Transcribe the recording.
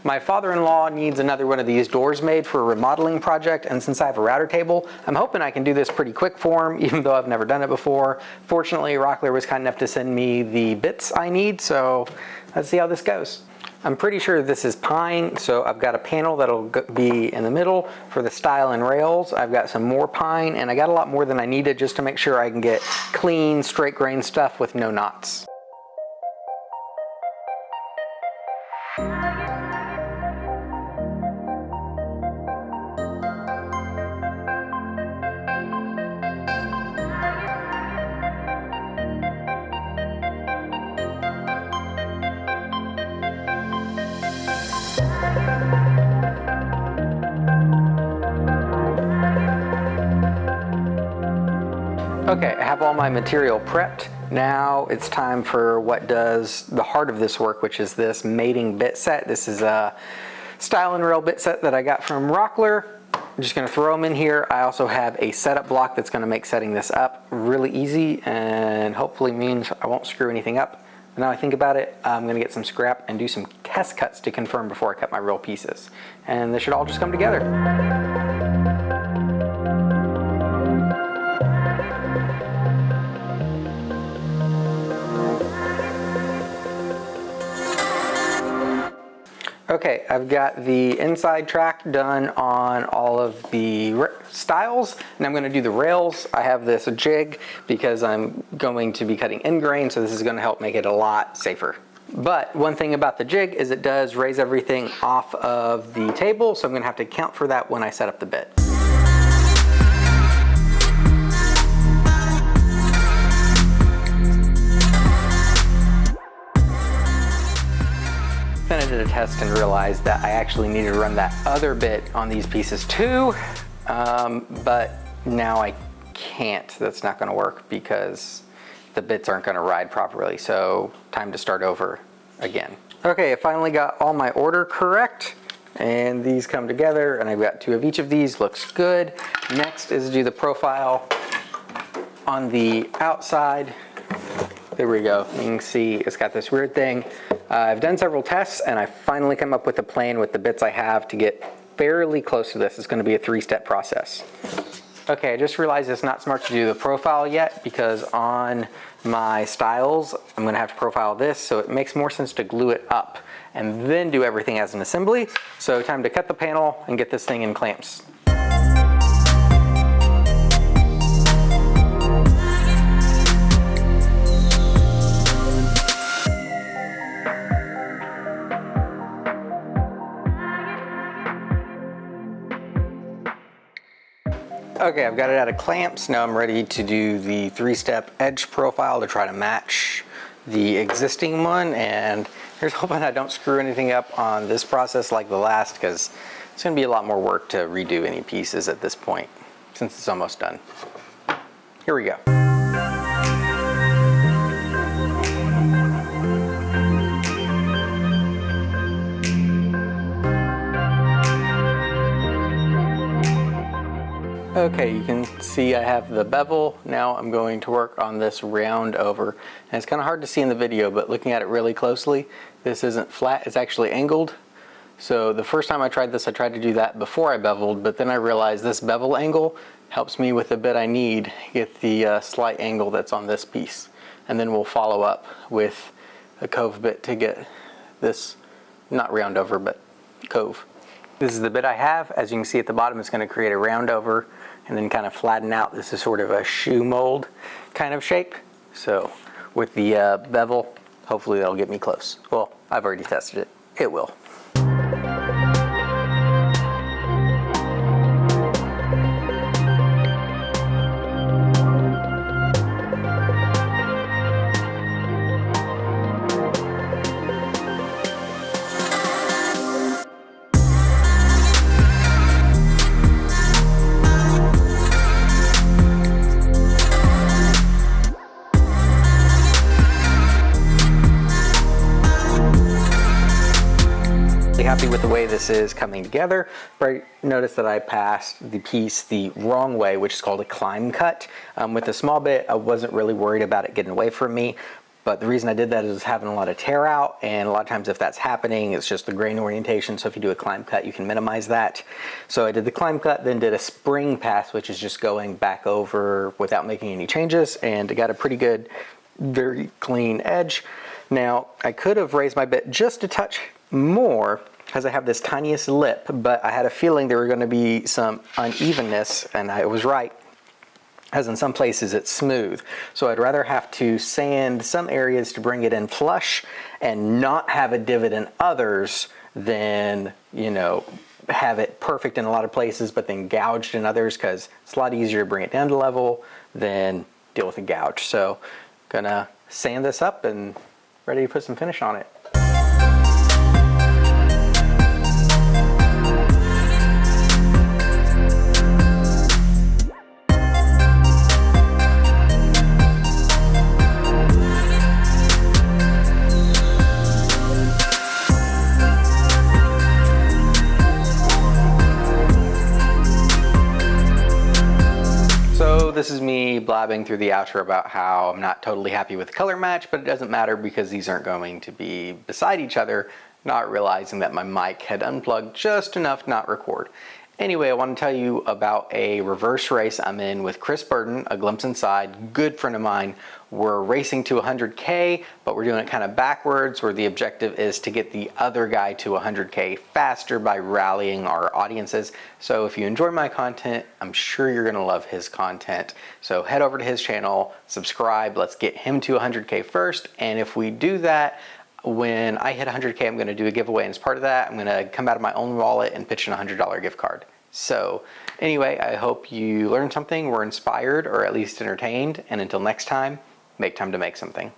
My father-in-law needs another one of these doors made for a remodeling project, and since I have a router table, I'm hoping I can do this pretty quick for him, even though I've never done it before. Fortunately, Rockler was kind enough to send me the bits I need, so let's see how this goes. I'm pretty sure this is pine, so I've got a panel that'll be in the middle for the stile and rails. I've got some more pine, and I got a lot more than I needed just to make sure I can get clean, straight grain stuff with no knots. Okay, I have all my material prepped. Now it's time for what does the heart of this work, which is this mating bit set. This is a stile and rail bit set that I got from Rockler. I'm just gonna throw them in here. I also have a setup block that's gonna make setting this up really easy and hopefully means I won't screw anything up. But now I think about it, I'm gonna get some scrap and do some test cuts to confirm before I cut my real pieces. And this should all just come together. Okay, I've got the inside track done on all of the stiles, and I'm going to do the rails. I have this jig because I'm going to be cutting end grain, so this is going to help make it a lot safer. But one thing about the jig is it does raise everything off of the table, so I'm going to have to account for that when I set up the bit. Then I did a test and realized that I actually needed to run that other bit on these pieces too, but now I can't. That's not going to work because the bits aren't going to ride properly, so time to start over again. Okay, I finally got all my order correct, and these come together, and I've got 2 of each of these. Looks good. Next is to do the profile on the outside. There we go. You can see it's got this weird thing. I've done several tests and I finally come up with a plan with the bits I have to get fairly close to this. It's going to be a 3-step process. Okay, I just realized it's not smart to do the profile yet because on my stiles I'm going to have to profile this, so it makes more sense to glue it up and then do everything as an assembly. So time to cut the panel and get this thing in clamps. Okay, I've got it out of clamps. Now I'm ready to do the 3-step edge profile to try to match the existing one. And here's hoping I don't screw anything up on this process like the last, because it's going to be a lot more work to redo any pieces at this point since it's almost done. Here we go. Okay, you can see I have the bevel. Now I'm going to work on this round over. And it's kind of hard to see in the video, but looking at it really closely, this isn't flat, it's actually angled. So the first time I tried this, I tried to do that before I beveled, but then I realized this bevel angle helps me with the bit I need, get the slight angle that's on this piece. And then we'll follow up with a cove bit to get this, not round over, but cove. This is the bit I have. As you can see at the bottom, it's going to create a round over and then kind of flatten out. This is sort of a shoe mold kind of shape. So with the bevel, hopefully that'll get me close. Well, I've already tested it. It will. Happy with the way this is coming together, but I noticed that I passed the piece the wrong way, which is called a climb cut. With the small bit, I wasn't really worried about it getting away from me, But the reason I did that is having a lot of tear out, and a lot of times if that's happening, it's just the grain orientation. So if you do a climb cut, you can minimize that. So I did the climb cut, then did a spring pass, which is just going back over without making any changes, and I got a pretty good, very clean edge. Now, I could have raised my bit just a touch more because I have this tiniest lip, but I had a feeling there were going to be some unevenness, and I was right, as in some places it's smooth. So I'd rather have to sand some areas to bring it in flush and not have a divot in others than, you know, have it perfect in a lot of places but then gouged in others, because it's a lot easier to bring it down to level than deal with a gouge. So gonna sand this up and ready to put some finish on it. So this is me blabbing through the outro about how I'm not totally happy with the color match, but it doesn't matter because these aren't going to be beside each other, not realizing that my mic had unplugged just enough to not record. Anyway, I want to tell you about a reverse race I'm in with Chris Burton, a Glimpse Inside, good friend of mine. We're racing to 100K, but we're doing it kind of backwards, where the objective is to get the other guy to 100K faster by rallying our audiences. So if you enjoy my content, I'm sure you're gonna love his content. So head over to his channel, subscribe, let's get him to 100K first. And if we do that, when I hit 100K, I'm gonna do a giveaway, and as part of that, I'm gonna come out of my own wallet and pitch in a $100 gift card. So anyway, I hope you learned something, were inspired, or at least entertained, and until next time, make time to make something.